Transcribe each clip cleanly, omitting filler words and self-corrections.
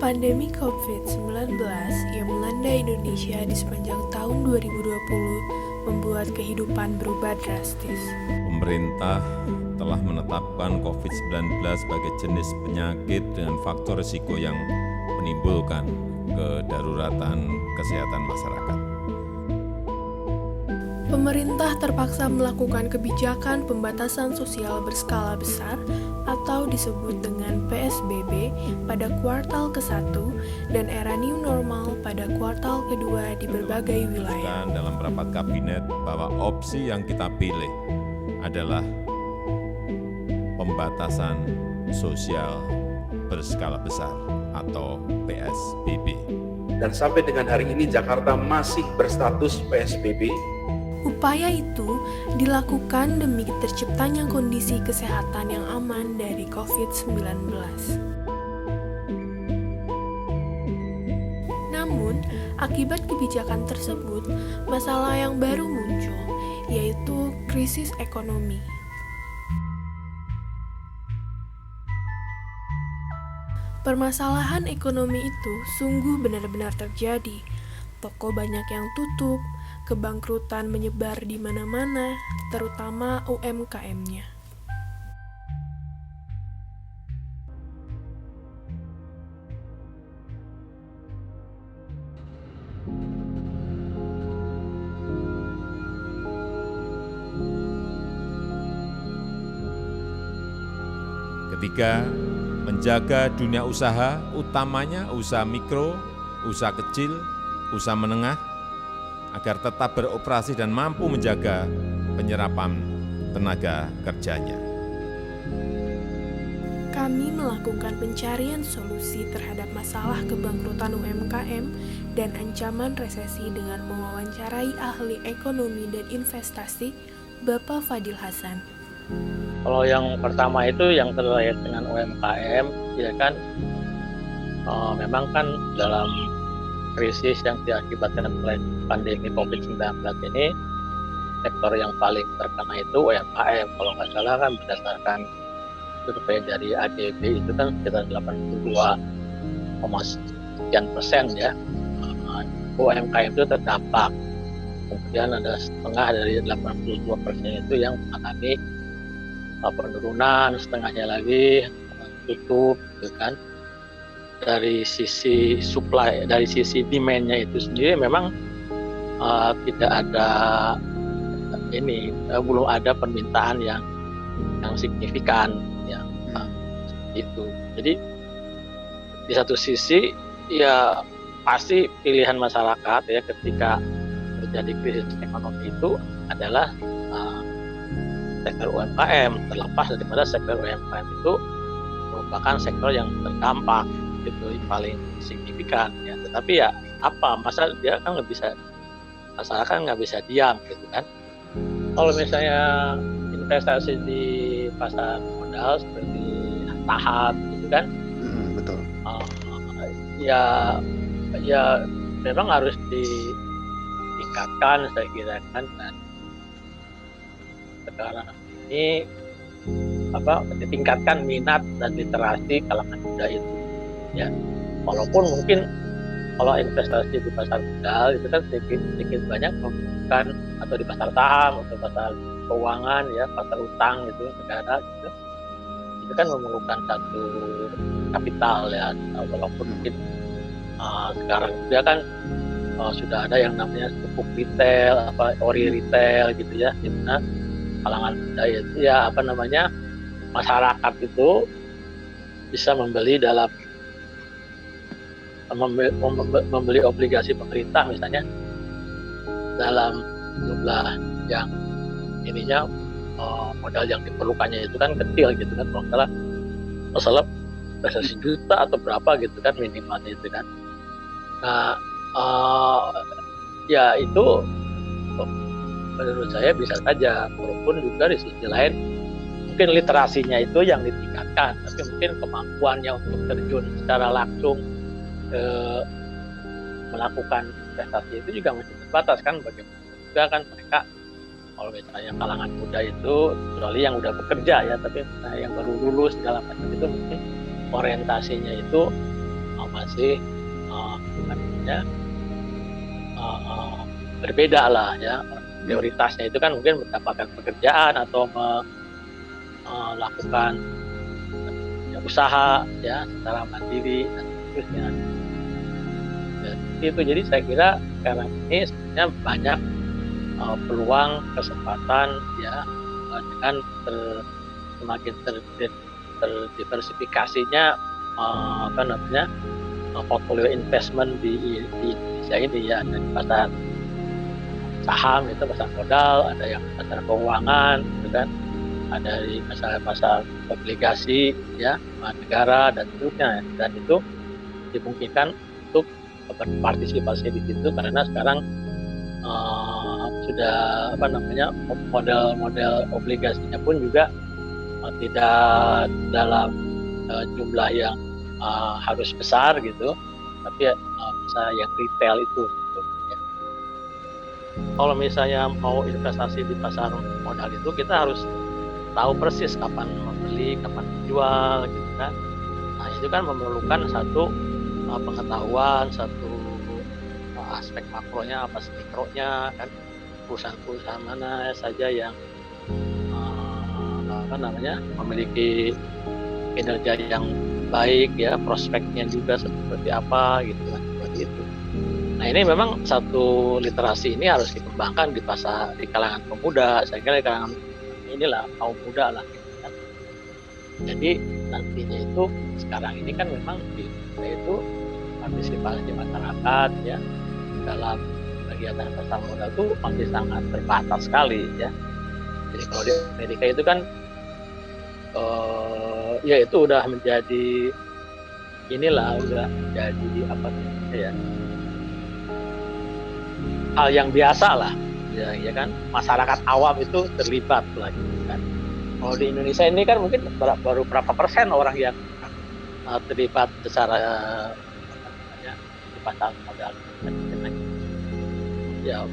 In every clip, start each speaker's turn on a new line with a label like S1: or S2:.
S1: Pandemi COVID-19 yang melanda Indonesia di sepanjang tahun 2020 membuat kehidupan berubah drastis.
S2: Pemerintah telah menetapkan COVID-19 sebagai jenis penyakit dengan faktor risiko yang menimbulkan kedaruratan kesehatan masyarakat.
S1: Pemerintah terpaksa melakukan kebijakan pembatasan sosial berskala besar atau disebut dengan PSBB pada kuartal ke-1 dan era new normal pada kuartal kedua di berbagai wilayah.
S2: Dalam rapat kabinet bahwa opsi yang kita pilih adalah pembatasan sosial berskala besar atau PSBB.
S3: Dan sampai dengan hari ini Jakarta masih berstatus PSBB.
S1: Upaya itu dilakukan demi terciptanya kondisi kesehatan yang aman dari COVID-19. Namun, akibat kebijakan tersebut, masalah yang baru muncul, yaitu krisis ekonomi. Permasalahan ekonomi itu sungguh benar-benar terjadi. Toko banyak yang tutup, kebangkrutan menyebar di mana-mana, terutama UMKM-nya.
S2: Ketiga, menjaga dunia usaha, utamanya usaha mikro, usaha kecil, usaha menengah, agar tetap beroperasi dan mampu menjaga penyerapan tenaga kerjanya.
S1: Kami melakukan pencarian solusi terhadap masalah kebangkrutan UMKM dan ancaman resesi dengan mewawancarai ahli ekonomi dan investasi, Bapak Fadil Hasan.
S4: Kalau yang pertama itu yang terkait dengan UMKM, ya kan, memang kan dalam krisis yang diakibatkan oleh pandemi COVID-19 ini, sektor yang paling terkena itu UMKM. Kalau nggak salah kan berdasarkan survei dari ADB itu kan sekitar 82,sekian% ya. UMKM itu terdampak. Kemudian ada setengah dari 82% itu yang mengalami penurunan, setengahnya lagi tutup, gitu kan. Dari sisi supply, dari sisi demand-nya itu sendiri memang tidak ada belum ada permintaan yang signifikan ya, itu. Jadi di satu sisi ya pasti pilihan masyarakat ya ketika terjadi krisis ekonomi itu adalah sektor UMKM, terlepas daripada sektor UMKM itu merupakan sektor yang terdampak itu paling signifikan ya. Tetapi ya apa, masa dia kan nggak bisa, masyarakat nggak bisa diam gitu kan. Kalau misalnya investasi di pasar modal seperti saham gitu kan,
S5: betul.
S4: Ya memang harus ditingkatkan saya kira kan. Dan sekarang ini ditingkatkan minat dan literasi kalangan muda itu. Ya, walaupun mungkin kalau investasi di pasar modal itu kan sedikit banyak membutuhkan, atau di pasar saham atau pasar keuangan ya, pasar utang itu negara gitu, itu kan memerlukan satu kapital ya, walaupun mungkin sekarang dia kan sudah ada yang namanya sukuk retail, ori retail gitu ya, di mana kalangan muda itu ya masyarakat itu bisa membeli membeli obligasi pemerintah misalnya dalam jumlah yang modal yang diperlukannya itu kan kecil gitu kan, kalau masalah 1 juta atau berapa gitu kan minimalnya itu kan. Nah ya itu menurut saya bisa saja, walaupun juga di sisi lain mungkin literasinya itu yang ditingkatkan, tapi mungkin kemampuannya untuk terjun secara langsung melakukan investasi itu juga masih terbatas kan. Bagaimana juga kan mereka, kalau misalnya kalangan muda itu kecuali yang udah bekerja ya, tapi yang baru lulus segala macam itu mungkin orientasinya itu masih apa namanya, berbeda lah ya. Prioritasnya itu kan mungkin mendapatkan pekerjaan atau melakukan usaha ya secara mandiri dan seterusnya. Itu jadi saya kira sekarang ini sebenarnya banyak peluang kesempatan ya dengan semakin terdiversifikasinya apa namanya portfolio investment di Indonesia ini ya, ada di pasar saham itu pasar modal, ada yang pasar keuangan gitu kan, ada di pasar obligasi ya negara dan seterusnya, dan itu dimungkinkan untuk berpartisipasi di situ karena sekarang sudah apa namanya model obligasinya pun juga tidak dalam jumlah yang harus besar gitu, tapi bisa yang retail itu gitu, ya. Kalau misalnya mau investasi di pasar modal itu kita harus tahu persis kapan membeli, kapan menjual gitu kan. Nah itu kan memerlukan satu pengetahuan, satu aspek makronya apa mikronya kan, perusahaan-perusahaan mana saja yang apa namanya memiliki kinerja yang baik ya, prospeknya juga seperti apa gitu kan, seperti itu. Nah ini memang satu literasi ini harus dikembangkan di kalangan pemuda, saya kira di kalangan inilah kaum muda lah gitu kan. Jadi nantinya itu sekarang ini kan memang itu partisipasi masyarakat ya dalam kegiatan pasar modal itu masih sangat terbatas sekali ya. Jadi kalau di Amerika itu kan ya itu udah menjadi udah menjadi apa namanya ya, hal yang biasa lah ya kan, masyarakat awam itu terlibat lagi kan. Kalau di Indonesia ini kan mungkin baru berapa persen orang yang terlibat secara di pasar modal ya,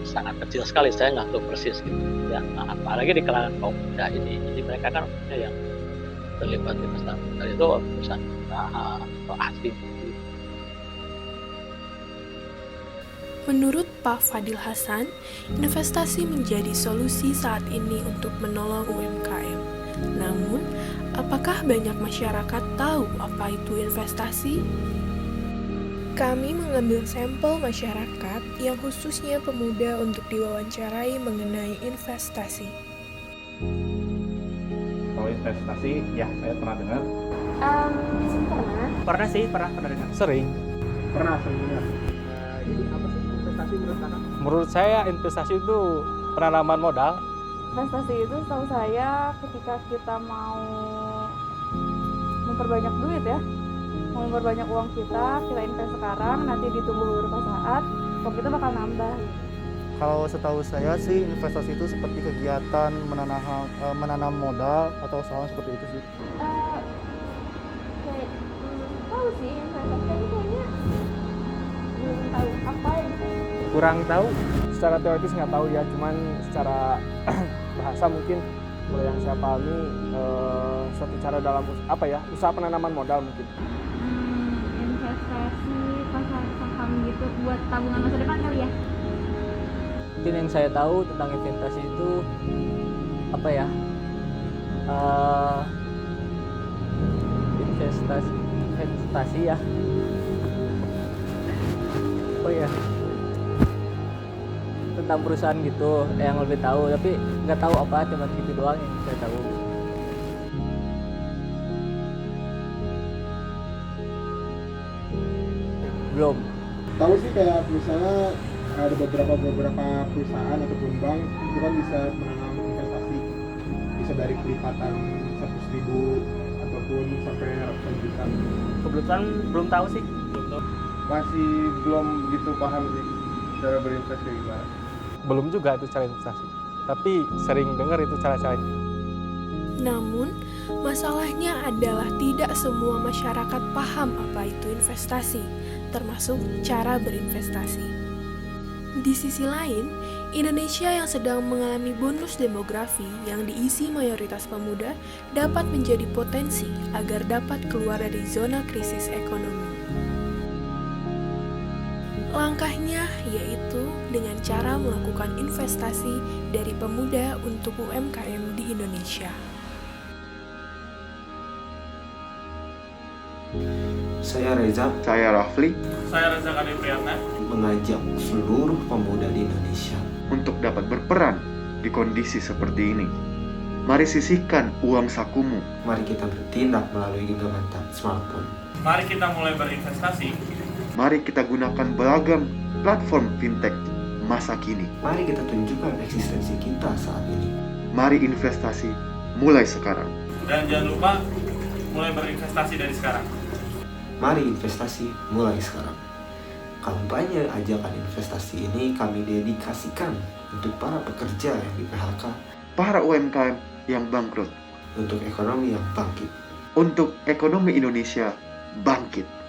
S4: sangat kecil sekali, saya nggak tahu persis gitu ya. Nah, apalagi di kalangan kaum muda ini, jadi mereka kan yang terlibat di pasar modal itu perusahaan usaha atau asing.
S1: Menurut Pak Fadil Hasan, investasi menjadi solusi saat ini untuk menolong UMKM. Namun, apakah banyak masyarakat tahu apa itu investasi? Kami mengambil sampel masyarakat yang khususnya pemuda untuk diwawancarai mengenai investasi.
S5: Kalau investasi, ya saya pernah dengar.
S6: Pernah dengar.
S5: Sering.
S6: Pernah dengar. Jadi apa sih investasi menurut Kakak?
S5: Menurut saya investasi itu penanaman modal.
S7: Investasi itu setahu saya ketika kita mau memperbanyak duit ya, mau memperbanyak uang kita invest sekarang, nanti ditunggu beberapa saat, uang kita bakal nambah.
S8: Kalau setahu saya sih investasi itu seperti kegiatan menanam modal atau saham seperti itu sih.
S7: Tahu sih investasi itu kayaknya belum tahu apa itu.
S5: Kurang tahu, secara teoritis nggak tahu ya, cuman secara bahasa mungkin kalau yang saya pahami suatu cara dalam usaha penanaman modal mungkin.
S7: Investasi pasar saham gitu buat tabungan masa depan kali ya.
S9: Mungkin yang saya tahu tentang investasi itu investasi ya. Tentang perusahaan gitu yang lebih tahu, tapi nggak tahu apa, cuma gitu doang yang saya tahu. Belum.
S6: Tahu sih kayak misalnya ada beberapa perusahaan ataupun bank itu kan bisa menanam investasi, bisa dari kelipatan 100.000 ataupun sampai ratusan juta.
S5: Kebetulan belum tahu sih.
S6: Masih belum gitu paham sih cara berinvestasi gimana.
S5: Belum juga itu cara investasi, tapi sering dengar itu cara-caranya.
S1: Namun, masalahnya adalah tidak semua masyarakat paham apa itu investasi, termasuk cara berinvestasi. Di sisi lain, Indonesia yang sedang mengalami bonus demografi yang diisi mayoritas pemuda dapat menjadi potensi agar dapat keluar dari zona krisis ekonomi. Langkahnya yaitu dengan cara melakukan investasi dari pemuda untuk UMKM di Indonesia.
S10: Saya Reza.
S11: Saya Rafli.
S12: Saya Reza Kadir Priyatna.
S10: Mengajak seluruh pemuda di Indonesia
S11: untuk dapat berperan di kondisi seperti ini. Mari sisihkan uang sakumu.
S10: Mari kita bertindak melalui genggaman smartphone.
S12: Mari kita mulai berinvestasi.
S11: Mari kita gunakan beragam platform fintech masa kini.
S10: Mari kita tunjukkan eksistensi kita saat ini.
S11: Mari investasi mulai sekarang.
S12: Dan jangan lupa mulai berinvestasi dari sekarang.
S10: Mari investasi mulai sekarang. Kampanye ajakan investasi ini kami dedikasikan untuk para pekerja yang di PHK,
S11: para UMKM yang bangkrut,
S10: untuk ekonomi yang bangkit,
S11: untuk ekonomi Indonesia bangkit.